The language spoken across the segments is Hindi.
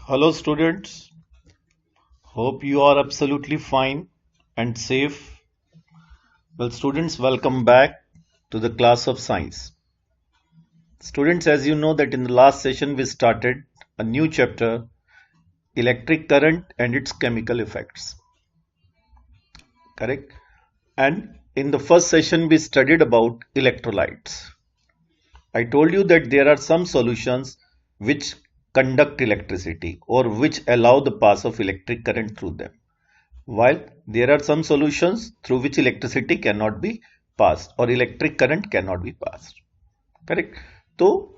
Hello, students. Hope you are absolutely fine and safe. Well, students, welcome back to the class of science. Students, as you know that in the last session we started a new chapter, electric current and its chemical effects. Correct? And in the first session we studied about electrolytes. I told you that there are some solutions which conduct electricity or which allow the pass of electric current through them, while there are some solutions through which electricity cannot be passed or electric current cannot be passed. Correct? So,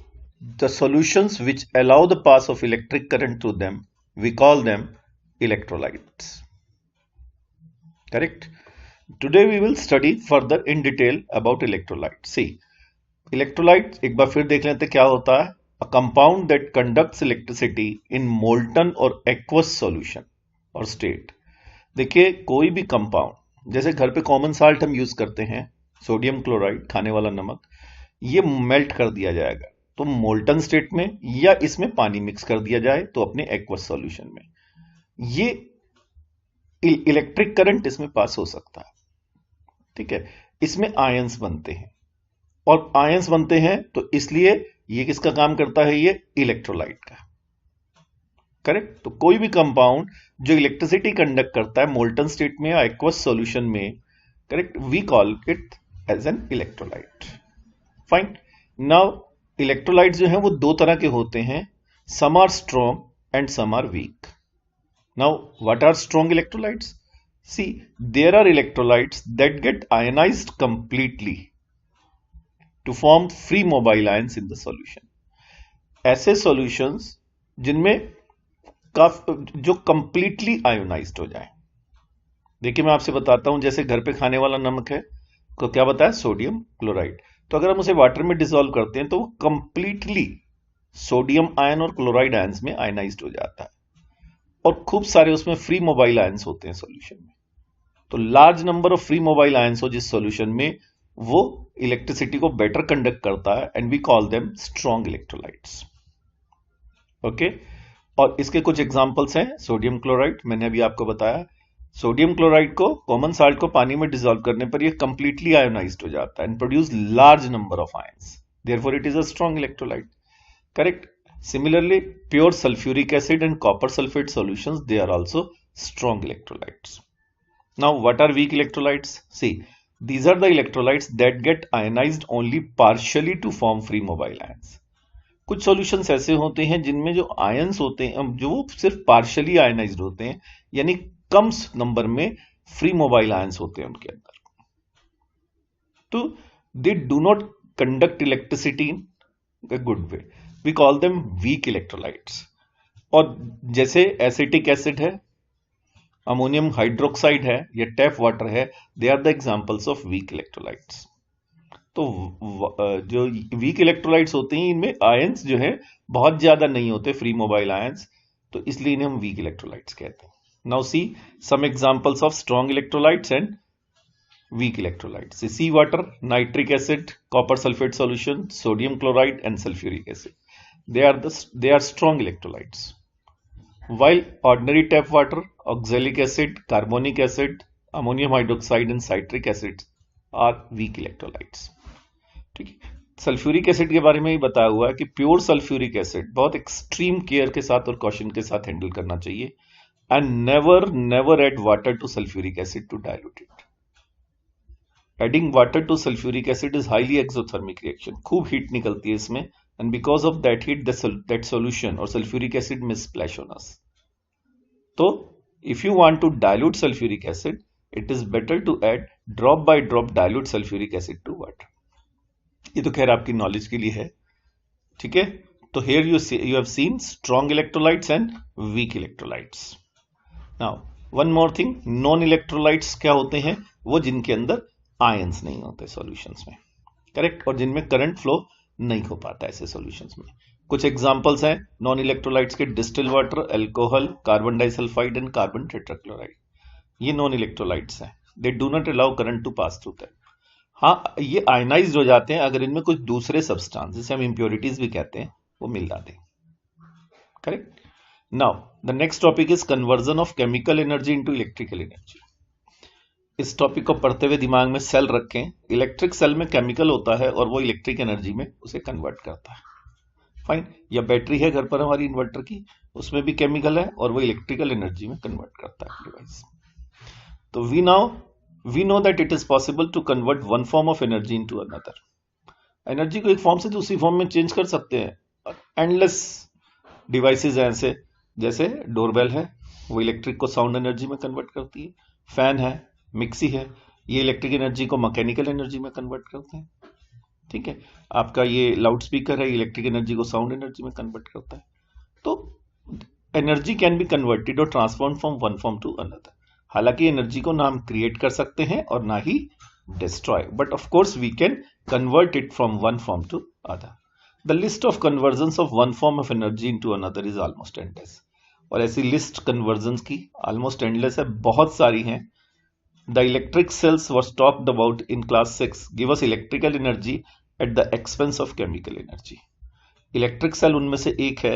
the solutions which allow the pass of electric current through them, we call them electrolytes. Correct? Today we will study further in detail about electrolytes. See, electrolytes एक बार फिर देख लेते हैं क्या होता है. A compound that conducts electricity in molten or aqueous solution or state. देखिए कोई भी कंपाउंड, जैसे घर पे कॉमन साल्ट हम यूज करते हैं, सोडियम क्लोराइड, खाने वाला नमक, ये मेल्ट कर दिया जाएगा तो मोल्टन स्टेट में, या इसमें पानी मिक्स कर दिया जाए तो अपने एक्वस सॉल्यूशन में, ये इलेक्ट्रिक करंट इसमें पास हो सकता है. ठीक है, इसमें आयंस बनते हैं, और आयंस बनते हैं तो इसलिए ये किसका काम करता है, ये इलेक्ट्रोलाइट का. करेक्ट? तो कोई भी कंपाउंड जो इलेक्ट्रिसिटी कंडक्ट करता है मोल्टन स्टेट में या एक्वस सॉल्यूशन में, correct, we call it as an electrolyte. Fine. Now electrolyte जो है वो दो तरह के होते हैं, some are strong and some are weak. Now what are strong electrolytes? See, there are electrolytes that get ionized completely to form free mobile ions in the solution. ऐसे सॉल्यूशंस जिनमें जो कंप्लीटली आयोनाइज्ड हो जाए. देखिए मैं आपसे बताता हूं, जैसे घर पे खाने वाला नमक है तो क्या बताया, सोडियम क्लोराइड. तो अगर हम उसे वाटर में डिसॉल्व करते हैं तो वो कंप्लीटली सोडियम आयन और क्लोराइड आयंस में आयनाइज्ड हो जाता है, और खूब सारे उसमें फ्री मोबाइल आयंस होते हैं सॉल्यूशन में. तो large number of free mobile ions हो जिस सॉल्यूशन में, वो इलेक्ट्रिसिटी को बेटर कंडक्ट करता है, and we call them strong electrolytes. Okay, और इसके कुछ एग्जांपल्स हैं. सोडियम क्लोराइड, मैंने अभी आपको बताया, सोडियम क्लोराइड को, कॉमन साल्ट को पानी में डिसॉल्व करने पर ये कंप्लीटली आयोनाइज्ड हो जाता है and produce large number of ions, therefore it is a strong electrolyte. Correct? Similarly pure sulphuric acid and copper sulphate solutions, they are also strong electrolytes. Now what are weak electrolytes? See, these are the electrolytes that get ionized only partially to form free mobile ions. कुछ सॉल्यूशंस ऐसे होते हैं जिनमें जो आयंस होते हैं, जो वो सिर्फ पार्शियली आयनाइज्ड होते हैं, यानी कम नंबर में फ्री मोबाइल आयंस होते हैं उनके अंदर. तो they do not conduct electricity in a good way, we call them weak electrolytes. और जैसे एसिटिक एसिड है, अमोनियम हाइड्रोक्साइड है, या टैप वाटर है, they are the examples of weak electrolytes. तो जो वीक इलेक्ट्रोलाइट्स होते हैं इनमें आयंस जो है बहुत ज्यादा नहीं होते, फ्री मोबाइल आयंस, तो इसलिए इन्हें हम वीक इलेक्ट्रोलाइट्स कहते हैं. Now see some examples of strong electrolytes and weak electrolytes. See water, nitric acid, copper sulphate solution, sodium chloride and sulphuric acid, they are strong electrolytes. While ordinary tap water, oxalic acid, carbonic acid, ammonium hydroxide and citric acid are weak electrolytes. ठीक है. सल्फ्यूरिक एसिड के बारे में ही बताया हुआ है कि प्योर सल्फ्यूरिक एसिड बहुत एक्सट्रीम केयर के साथ और कॉशन के साथ हैंडल करना चाहिए, and never add water to sulphuric acid to dilute it. Adding water to sulphuric acid is highly exothermic reaction, खूब हीट निकलती है इसमें, and because of that heat that solution or sulfuric acid may splash on us. So if you want to dilute sulfuric acid, it is better to add drop by drop dilute sulfuric acid to water. ये तो खैर आपकी नॉलेज के लिए है. ठीक है, तो here you have seen strong electrolytes and weak electrolytes. Now one more thing, non electrolytes क्या होते हैं? वो जिनके अंदर आयंस नहीं होते सॉल्यूशंस में. करेक्ट? और जिनमें करंट फ्लो नहीं हो पाता ऐसे सॉल्यूशंस में. कुछ एग्जांपल्स हैं नॉन इलेक्ट्रोलाइट्स के, distil water, alcohol, carbon disulphide and carbon tetrachloride. ये नॉन इलेक्ट्रोलाइट्स हैं. They do not allow current to pass through them. हाँ, ये आयनाइज्ड हो जाते हैं अगर इनमें कुछ दूसरे सब्सटेंस, जिसे हम इंप्योरिटीज भी कहते हैं, वो मिल जाते हैं. Correct? Now the next topic is conversion of chemical energy into electrical energy. इस टॉपिक को पढ़ते हुए दिमाग में सेल रखें। इलेक्ट्रिक सेल में केमिकल होता है और वो इलेक्ट्रिक एनर्जी में उसे कन्वर्ट करता है। फाइन। या बैटरी है घर पर हमारी इन्वर्टर की, उसमें भी केमिकल है और वो इलेक्ट्रिकल एनर्जी में कन्वर्ट करता है डिवाइस। तो we know that it is possible to convert one form of energy into another. Energy को एक फॉर्म से दूसरी फॉर्म में चेंज कर सकते हैं। एंडलेस डिवाइसेज हैं ऐसे, जैसे डोरबेल है, वो इलेक्ट्रिक को साउंड एनर्जी में कन्वर्ट करती है। फैन है, मिक्सी है, ये इलेक्ट्रिक एनर्जी को मैकेनिकल एनर्जी में कन्वर्ट करते हैं। ठीक है। आपका ये लाउड स्पीकर है, इलेक्ट्रिक एनर्जी को साउंड एनर्जी में कन्वर्ट करता है। तो एनर्जी कैन बी कन्वर्टेड और transform from one form to another. हालांकि एनर्जी को ना हम क्रिएट कर सकते हैं और ना ही destroy, but of course we can convert it from one form to other. The list of convergence of one form of energy into another is almost endless. और ऐसी लिस्ट कन्वर्जन्स की ऑलमोस्ट एंडलेस है, बहुत सारी हैं। The electric cells was talked about in class 6 give us electrical energy at the expense of chemical energy. Electric cell उनमें से एक है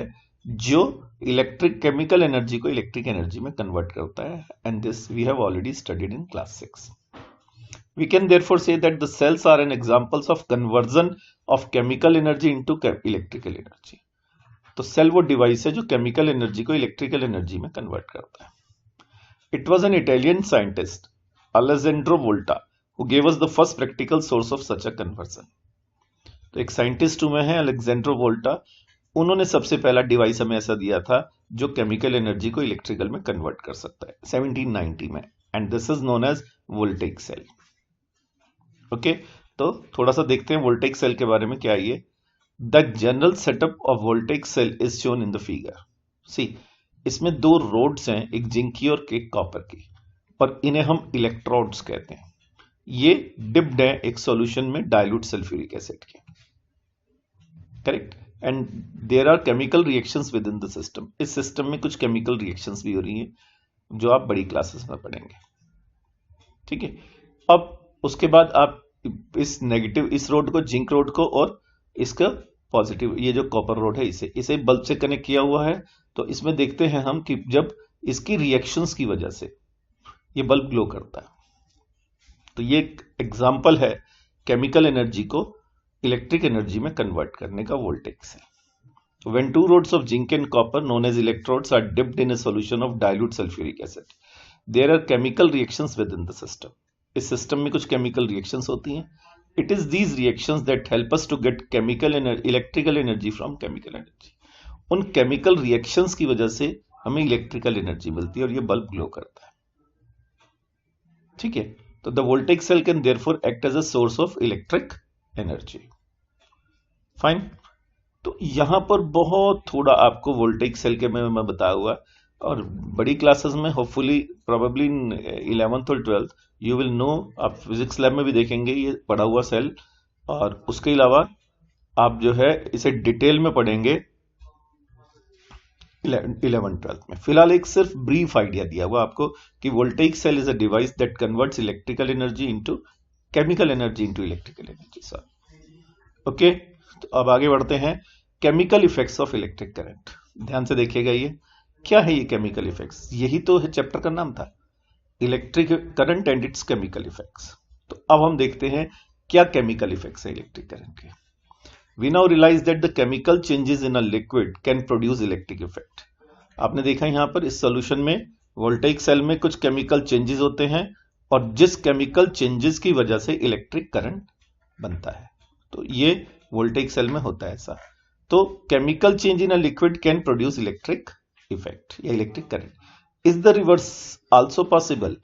जो इलेक्ट्रिक केमिकल एनर्जी को इलेक्ट्रिक एनर्जी में कन्वर्ट करता है, and this we have already studied in class 6. We can therefore say that the cells are an examples of conversion of chemical energy into electrical energy. तो सेल वो डिवाइस है जो केमिकल एनर्जी को इलेक्ट्रिकल एनर्जी में कन्वर्ट करता है. It was an Italian scientist, Alessandro Volta, who gave us the first practical source of such a conversion. तो एक साइंटिस्ट हुए हैं अलेक्जेंड्रो वोल्टा, उन्होंने सबसे पहला डिवाइस हमें ऐसा दिया था जो केमिकल एनर्जी को इलेक्ट्रिकल में कन्वर्ट कर सकता है 1790 में, and this is known as voltaic cell. Okay, तो थोड़ा सा देखते हैं वोल्टेइक सेल के बारे में क्या है ये. The general setup of voltaic cell is shown in the figure. See, इसमें दो रोड्स हैं, एक जिंक की और एक कॉपर की, पर इन्हें हम इलेक्ट्रोड्स कहते हैं. ये डिप्ड है एक सॉल्यूशन में डाइल्यूट सल्फ्यूरिक एसिड के. Correct. And there are chemical reactions within the system. इस सिस्टम में कुछ केमिकल रिएक्शंस भी हो रही हैं जो आप बड़ी क्लासेस में पढ़ेंगे. ठीक है. अब उसके बाद आप इस नेगेटिव, इस रोड को, जिंक रोड को, और इसका पॉजिटिव, ये जो कॉपर रोड है, इसे बल्ब से कनेक्ट किया हुआ है. तो इसमें देखते हैं हम कि जब इसकी रिएक्शंस की वजह से ये बल्ब ग्लो करता है. तो ये एक एग्जांपल है केमिकल एनर्जी को इलेक्ट्रिक एनर्जी में कन्वर्ट करने का वोल्टेज से. When two rods of zinc and copper known as electrodes are dipped in a solution of dilute sulfuric acid, there are chemical reactions within the system. इस सिस्टम में कुछ केमिकल रिएक्शंस होती हैं. It is these reactions that help us to get electrical energy from chemical energy. उन केमिकल रिएक्शंस की वजह से हमें इलेक्ट्रिकल एनर्जी मिलती है और ये बल्ब ग्लो करता है. ठीक है. तो the voltaic cell can therefore act as a source of electric energy. Fine. तो यहां पर बहुत थोड़ा आपको वोल्टेइक सेल के में मैं बताया हुआ, और बड़ी क्लासेस में होपफुली प्रोबेबली इन 11th और 12th यू विल नो. आप फिजिक्स लैब में भी देखेंगे ये पढ़ा हुआ सेल, और उसके अलावा आप जो है इसे डिटेल में पढ़ेंगे 11th-12th में. फिलहाल एक सिर्फ ब्रीफ आइडिया दिया हुआ आपको कि voltaic cell is a device that converts electrical energy into chemical energy into electrical energy. Sir okay. तो अब आगे बढ़ते हैं. Chemical effects of electric current. ध्यान से देखिएगा ये क्या है. ये केमिकल इफेक्ट्स, यही तो है चैप्टर का नाम था, electric current and it's chemical effects. तो अब हम देखते हैं क्या केमिकल इफेक्ट्स है इलेक्ट्रिक करंट के. We now realize that the chemical changes in a liquid can produce electric effect. आपने देखा यहां पर इस सॉल्यूशन में वोल्टेइक सेल में कुछ केमिकल चेंजेस होते हैं, और जिस केमिकल चेंजेस की वजह से इलेक्ट्रिक करंट बनता है. तो ये वोल्टेइक सेल में होता है ऐसा. तो chemical change in a liquid can produce electric effect या electric current. Is the reverse also possible.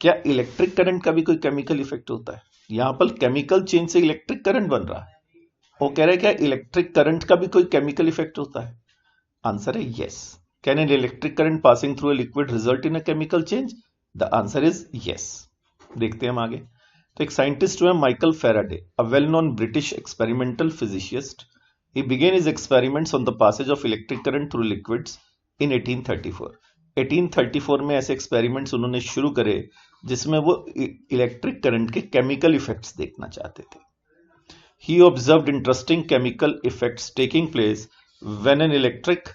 क्या इलेक्ट्रिक करंट का भी कोई केमिकल इफेक्ट होता है? यहां पर केमिकल चेंज से इलेक्ट्रिक करंट बन रहा है, वो कह रहे हैं क्या इलेक्ट्रिक करंट का भी कोई केमिकल इफेक्ट होता है? आंसर है yes. Can an electric current passing through a liquid result in a chemical change? The answer is yes. देखते हैं हम आगे. तो एक साइंटिस्ट हुए Michael Faraday, a well known British experimental physicist. He began his experiments on the passage of electric current through liquids in 1834. 1834 में ऐसे एक्सपेरिमेंट्स उन्होंने शुरू करे जिसमें वो इलेक्ट्रिक करंट के केमिकल इफेक्ट्स देखना चाहते थे. He observed interesting chemical effects taking place when an electric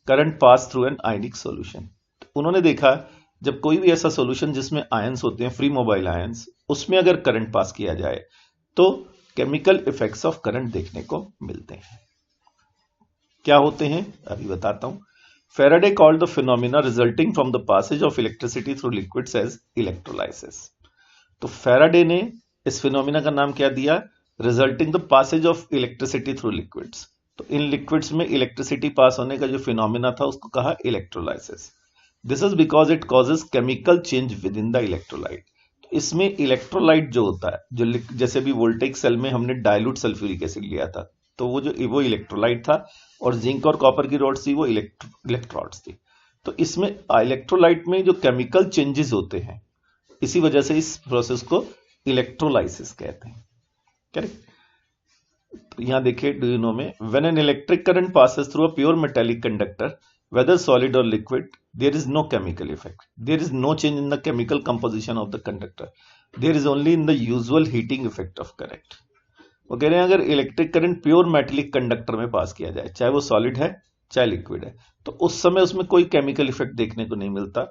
current pass through an ionic solution. उन्होंने देखा जब कोई भी ऐसा सॉल्यूशन जिसमें आयंस होते हैं, फ्री मोबाइल आयंस, उसमें अगर करंट पास किया जाए तो केमिकल इफेक्ट्स ऑफ करंट देखने को मिलते हैं। क्या होते हैं अभी बताता हूं। Faraday called the phenomena resulting from the passage of electricity through liquids as electrolysis। तो Faraday ने इस फिनोमिना का नाम क्या दिया? Resulting the passage of electricity through liquids। तो इन लिक्विड्स में इलेक्ट्रिसिटी पास होने का जो फिनोमिना था उसको कहा electrolysis. This is because it causes chemical change with in the electrolyte. इसमें इलेक्ट्रोलाइट जो होता है, जो जैसे भी वोल्टेइक सेल में हमने डाइल्यूट सल्फ्यूरिक एसिड लिया था, तो वो इलेक्ट्रोलाइट था, और जिंक और कॉपर की रॉड्स थी वो इलेक्ट्रोड्स थी। तो इसमें इलेक्ट्रोलाइट में जो केमिकल चेंजेस होते हैं, इसी वजह से इस प्रोसेस को इलेक्ट्रोलाइसिस कहते हैं। करेक्ट। तो यहां देखिए, डू यू नो में when an electric current passes through a pure metallic conductor whether solid or liquid, there is no chemical effect. There is no change in the chemical composition of the conductor. There is only in the usual heating effect of current. वो कह रहे हैं अगर electric current pure metallic conductor में पास किया जाए, चाहे वो सॉलिड है चाहे लिक्विड है, तो उस समय उसमें कोई केमिकल इफेक्ट देखने को नहीं मिलता,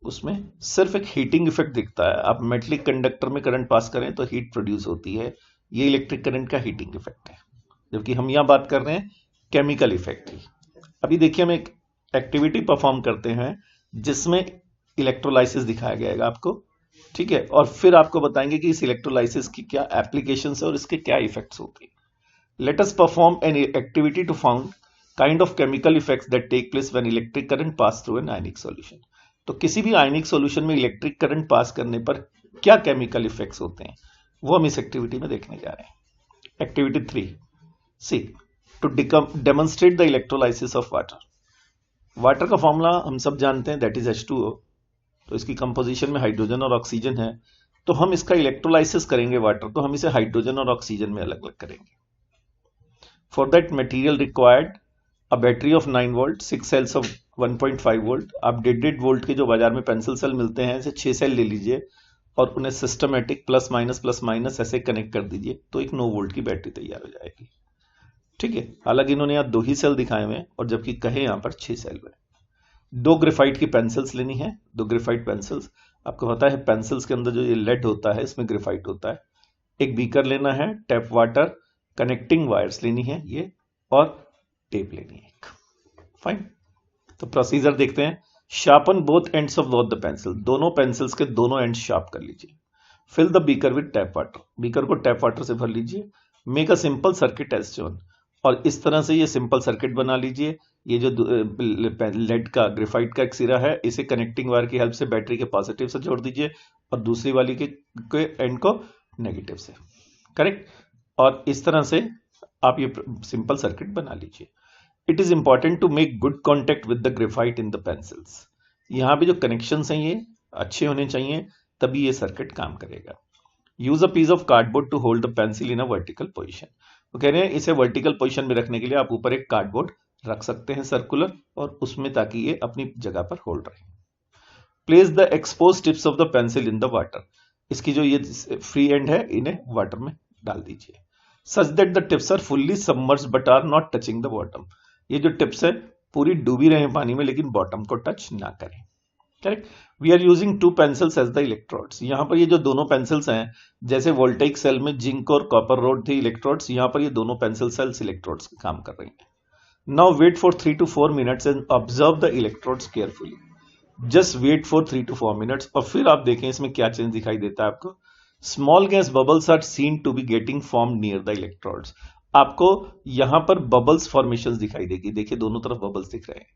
उसमें सिर्फ एक हीटिंग इफेक्ट दिखता है। आप मेटेलिक कंडक्टर में करंट पास करें तो हीट प्रोड्यूस होती है, ये इलेक्ट्रिक करंट का हीटिंग इफेक्ट है, जबकि हम यहां बात कर रहे हैं केमिकल इफेक्ट की। अभी देखिए हम एक एक्टिविटी परफॉर्म करते हैं जिसमें इलेक्ट्रोलाइसिस दिखाया गया आपको, ठीक है, और फिर आपको बताएंगे कि इस इलेक्ट्रोलाइसिस की क्या एप्लीकेशंस है और इसके क्या इफेक्ट्स होते हैं। Let us perform an activity to found kind of chemical effects that take place when electric current pass through an ionic solution. तो किसी भी आयनिक सॉल्यूशन में इलेक्ट्रिक करंट पास करने पर क्या केमिकल इफेक्ट्स होते हैं, वो हम इस एक्टिविटी में देखने जा रहे हैं। Activity 3 C, to demonstrate the electrolysis of water. Water का फॉर्मूला हम सब जानते हैं, दैट इज H2O। तो इसकी कंपोजिशन में हाइड्रोजन और ऑक्सीजन है, तो हम इसका इलेक्ट्रोलाइसिस करेंगे वाटर, तो हम इसे हाइड्रोजन और ऑक्सीजन में अलग अलग करेंगे। For that material required a battery of 9 volt, 6 cells of 1.5 volt. आप 1.5 वोल्ट के जो बाजार में पेंसिल सेल मिलते हैं, ऐसे 6 सेल ले लीजिए और उन्हें सिस्टमेटिक प्लस माइनस ऐसे कनेक्ट कर दीजिए, तो एक 9 वोल्ट की बैटरी तैयार हो जाएगी। ठीक है, हालांकि इन्होंने यहाँ 2 ही सेल दिखाए हुए हैं, और जबकि कहे यहाँ पर 6 सेल हुए। 2 ग्रेफाइट की पेंसिल्स लेनी है, 2 ग्रेफाइट पेंसिल्स। आपको पता है पेंसिल्स के अंदर जो ये लेड होता है, इसमें ग्रेफाइट होता है। एक बीकर लेना है, टैप वाटर, कनेक्टिंग वायर्स लेनी है ये, और टेप लेनी है एक। फाइन। तो प्रोसीजर देखते हैं। Sharpen both ends of both the pencil. दोनों पेंसिल्स के दोनों एंड शार्प कर लीजिए। Fill the beaker with tap water. Beaker को टैप वाटर से भर लीजिए। Make a simple circuit as shown. और इस तरह से ये सिंपल सर्किट बना लीजिए। ये जो लेड का ग्रेफाइट का एक सिरा है, इसे कनेक्टिंग वायर की हेल्प से बैटरी के पॉजिटिव से जोड़ दीजिए, और दूसरी वाली के एंड को नेगेटिव से। करेक्ट। और इस तरह से आप ये सिंपल सर्किट बना लीजिए। It is important to make good contact with the graphite in the pencils. यहाँ पे जो कनेक्शंस हैं ये अच्छे होने चाहिए, तभी ये सर्किट काम करेगा। Use a piece of cardboard to hold the pencil in a vertical position. वो कह रहे हैं इसे वर्टिकल पोजीशन में रखने के लिए आप ऊपर एक कार्डबोर्ड रख सकते हैं सर्कुलर, और उसमें, ताकि ये अपनी जगह पर होल्ड रहे। Place the expose tips of the pencil in the water. इसकी जो ये फ्री एंड है, इन्हें वाटर में डाल दीजिए। Such that the tips are fully submerged but are not touching the bottom. ये जो टिप्स है पूरी डूबी रहे पानी में, लेकिन बॉटम को टच ना करें। Correct. We are using 2 pencils as the electrodes. यहां पर ये जो दोनों पेंसिल्स हैं, जैसे वोल्टेइक सेल में जिंक और कॉपर रोड थे इलेक्ट्रोड्स, यहां पर ये दोनों पेंसिल सेल्स इलेक्ट्रोड्स का काम कर रही हैं। Now wait for 3 to 4 minutes and observe the electrodes carefully. Just wait for 3 to 4 minutes, और फिर आप देखें इसमें क्या चेंज दिखाई देता है आपको। Small gas bubbles are seen to be getting form near the electrodes. आपको यहां पर बबल्स फॉर्मेशन दिखाई देगी। देखिए दोनों तरफ बबल्स दिख रहे हैं,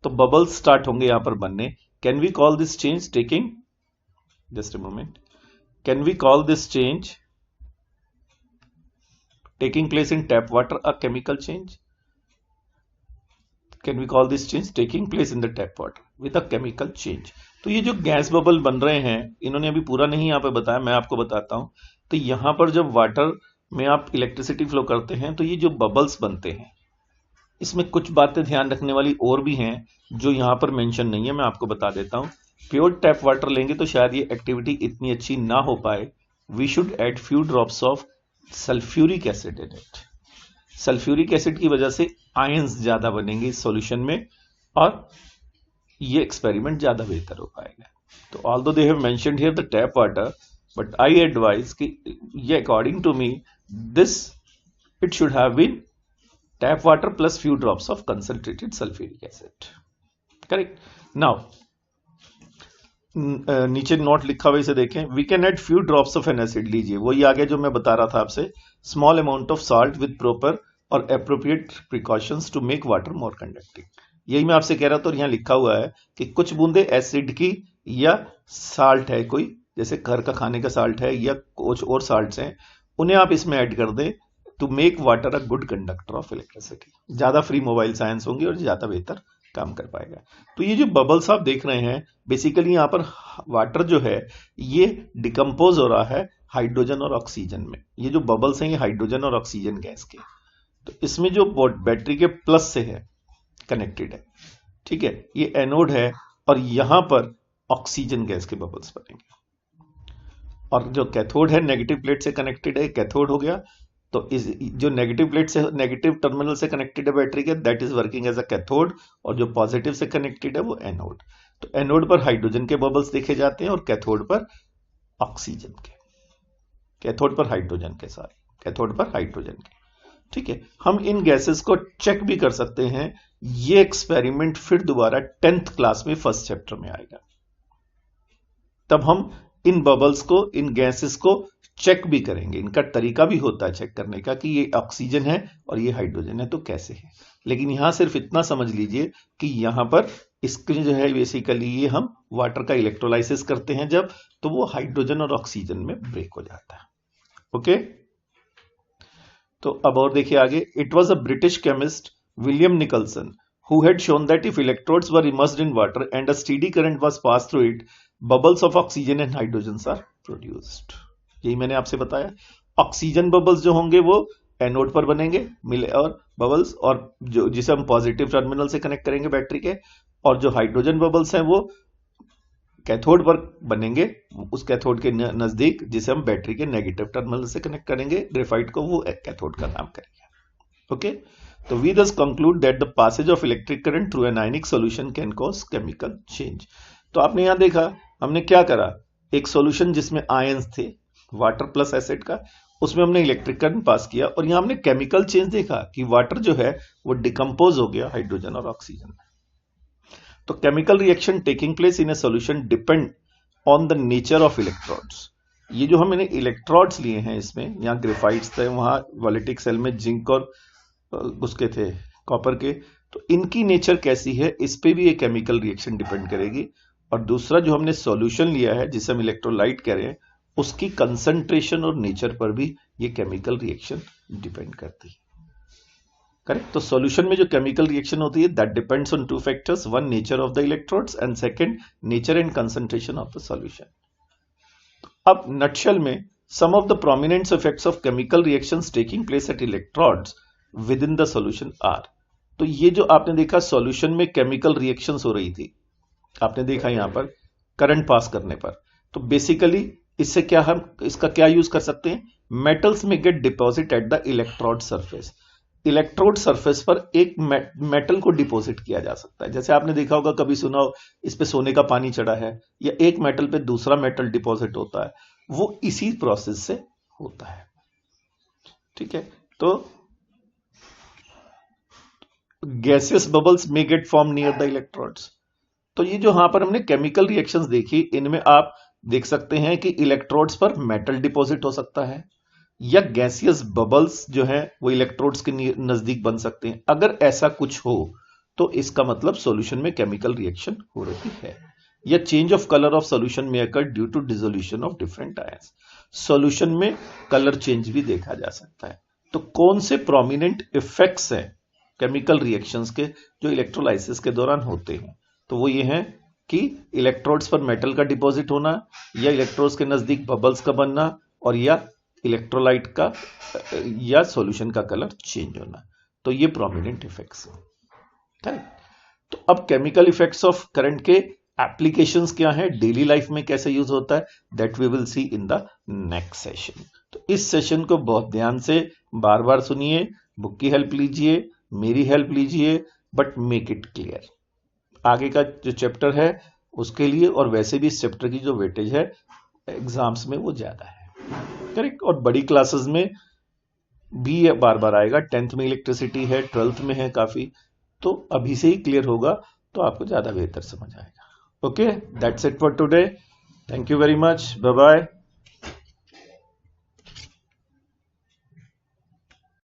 तो बबल्स स्टार्ट होंगे यहां पर बनने। Can we call this change taking, just a moment, can we call this change taking place in tap water a chemical change? Can we call this change taking place in the tap water with a chemical change? तो ये जो गैस बबल बन रहे हैं, इन्होंने अभी पूरा नहीं यहाँ पे बताया, मैं आपको बताता हूं। तो यहां पर जब वाटर में आप इलेक्ट्रिसिटी फ्लो करते हैं, तो ये जो बबल्स बनते हैं, इसमें कुछ बातें ध्यान रखने वाली और भी हैं जो यहां पर मेंशन नहीं है, मैं आपको बता देता हूं। प्योर टैप वाटर लेंगे तो शायद ये एक्टिविटी इतनी अच्छी ना हो पाए। We should add few drops of sulphuric acid in it. Sulphuric acid की वजह से आयंस ज्यादा बनेंगे इस सॉल्यूशन में, और ये एक्सपेरिमेंट ज्यादा बेहतर हो पाएगा। तो although they have mentioned here the tap water, but I advise कि ये according to me this it should have been tap water plus few drops of concentrated sulfuric acid. Correct. Now नीचे नोट लिखा हुआ इसे देखें, we can add few drops of an acid, लीजिए वही आगे जो मैं बता रहा था आपसे, small amount of salt with proper और appropriate precautions to make water more conducting. यही मैं आपसे कह रहा था, और यहाँ लिखा हुआ है कि कुछ बूंदे एसिड की या साल्ट है कोई, जैसे घर का खाने का साल्ट है या कुछ और साल्ट्स हैं, उन्हें आप इसमें ऐड कर दें to make water a good conductor of electricity. ज्यादा फ्री मोबाइल साइंस होंगे और ज्यादा बेहतर काम कर पाएगा। तो ये जो बबल्स आप देख रहे हैं, बेसिकली यहाँ पर वाटर जो है ये डिकम्पोज हो रहा है हाइड्रोजन और ऑक्सीजन में। ये जो बबल्स हैं ये हाइड्रोजन और ऑक्सीजन गैस के, तो इसमें जो बैटरी के प्लस से है कनेक्टेड है, ठीक है, ये एनोड है, और यहां पर ऑक्सीजन गैस के बबल्स बनेंगे, और जो कैथोड है नेगेटिव प्लेट से कनेक्टेड है, कैथोड हो गया। तो इस जो नेगेटिव प्लेट से नेगेटिव टर्मिनल से कनेक्टेड है बैटरी के, that is working as a cathode, और जो पॉजिटिव से कनेक्टेड है वो एनोड। तो एनोड पर हाइड्रोजन के बबल्स देखे जाते हैं और कैथोड पर ऑक्सीजन के, कैथोड पर हाइड्रोजन के, सारे कैथोड पर हाइड्रोजन के, ठीक है। हम इन गैसेस को चेक भी कर सकते हैं। ये एक्सपेरिमेंट फिर दोबारा 10th क्लास में फर्स्ट चैप्टर में आएगा, तब हम इन बबल्स को, इन गैसेस को चेक भी करेंगे। इनका तरीका भी होता है चेक करने का कि ये ऑक्सीजन है और ये हाइड्रोजन है तो कैसे है। लेकिन यहां सिर्फ इतना समझ लीजिए कि यहां पर इसके जो है बेसिकली ये हम वाटर का इलेक्ट्रोलाइसिस करते हैं जब, तो वो हाइड्रोजन और ऑक्सीजन में ब्रेक हो जाता है। ओके, तो अब और देखिए आगे। It was a British chemist William Nicholson who had shown that if electrodes were immersed in water and a steady current was passed through it, bubbles of oxygen and hydrogens are produced. यही मैंने आपसे बताया। ऑक्सीजन बबल्स जो होंगे वो एनोड पर बनेंगे मिले, और बबल्स, और जो जिसे हम पॉजिटिव टर्मिनल से कनेक्ट करेंगे बैटरी के, और जो हाइड्रोजन बबल्स हैं वो कैथोड पर बनेंगे, उस कैथोड के नजदीक, जिसे हम बैटरी के नेगेटिव टर्मिनल से कनेक्ट करेंगे ग्रेफाइट को, वो कैथोड का नाम करेंगे। ओके, तो we thus conclude that the passage of electric current through an ionic solution can cause chemical change. तो आपने यहां देखा हमने क्या करा, एक सॉल्यूशन जिसमें आयंस थे वाटर प्लस एसिड का, उसमें हमने इलेक्ट्रिक करंट पास किया, और यहां हमने केमिकल चेंज देखा कि वाटर जो है वो डिकम्पोज हो गया हाइड्रोजन और ऑक्सीजन में। तो chemical reaction taking place in A solution depend on the nature of electrodes. ये जो हमने इलेक्ट्रोड्स लिए हैं इसमें, यहाँ ग्रेफाइट्स थे, वहां वॉलेटिक सेल में जिंक और उसके थे कॉपर के, तो इनकी नेचर कैसी है इस पे भी ये केमिकल रिएक्शन डिपेंड करेगी। और दूसरा जो हमने सॉल्यूशन लिया है जिसे हम इलेक्ट्रोलाइट कह रहे हैं, उसकी कंसंट्रेशन और नेचर पर भी ये केमिकल रिएक्शन डिपेंड करती है। करेक्ट। तो सॉल्यूशन में जो केमिकल रिएक्शन होती है that depends on two factors, one nature of the electrodes and second nature and concentration of the solution. अब नटशेल में some of the prominent effects of chemical reactions taking place at electrodes within the solution are. तो ये जो आपने देखा सॉल्यूशन में केमिकल रिएक्शंस हो रही थी, आपने देखा यहां पर करंट पास करने पर, तो बेसिकली इससे क्या हम इसका क्या यूज कर सकते हैं, मेटल्स में get deposit at the electrode surface. Electrode surface पर एक मेटल को डिपॉजिट किया जा सकता है। जैसे आपने देखा होगा, कभी सुना हो इस पे सोने का पानी चढ़ा है, या एक मेटल पे दूसरा मेटल डिपॉजिट होता है, वो इसी प्रोसेस से होता है। ठीक है, तो गैसियस बबल्स में get form near the electrodes. तो ये जो यहां पर हमने केमिकल रिएक्शंस देखी, इनमें आप देख सकते हैं कि इलेक्ट्रोड्स पर मेटल डिपॉजिट हो सकता है, या गैसियस बबल्स जो हैं वो इलेक्ट्रोड्स के नजदीक बन सकते हैं। अगर ऐसा कुछ हो तो इसका मतलब सॉल्यूशन में केमिकल रिएक्शन हो रही है। या change of colour of solution में occur due to dissolution of different ions. Solution में कलर चेंज भी देखा जा सकता है। तो कौन से प्रोमिनेंट इफेक्ट्स हैं केमिकल रिएक्शंस के जो इलेक्ट्रोलाइसिस के दौरान होते हैं, तो वो ये हैं कि इलेक्ट्रोड्स पर मेटल का डिपॉजिट होना, या इलेक्ट्रोड्स के नजदीक बबल्स का बनना, और या इलेक्ट्रोलाइट का या सॉल्यूशन का कलर चेंज होना। तो ये प्रोमिनेंट इफेक्ट्स हैं। तो अब केमिकल इफेक्ट्स ऑफ करंट के एप्लीकेशंस क्या है, डेली लाइफ में कैसे यूज होता है, that we will see in the next session. तो इस सेशन को बहुत ध्यान से बार बार सुनिए, बुक की हेल्प लीजिए, मेरी हेल्प लीजिए, बट मेक इट क्लियर। आगे का जो चैप्टर है उसके लिए, और वैसे भी इस चैप्टर की जो वेटेज है एग्जाम्स में वो ज्यादा है, करेक्ट। और बड़ी क्लासेस में भी ये बार बार आएगा, 10th में इलेक्ट्रिसिटी है, 12th में है काफी, तो अभी से ही क्लियर होगा तो आपको ज्यादा बेहतर समझ आएगा। Okay, that's it for today. Thank you very much, bye bye.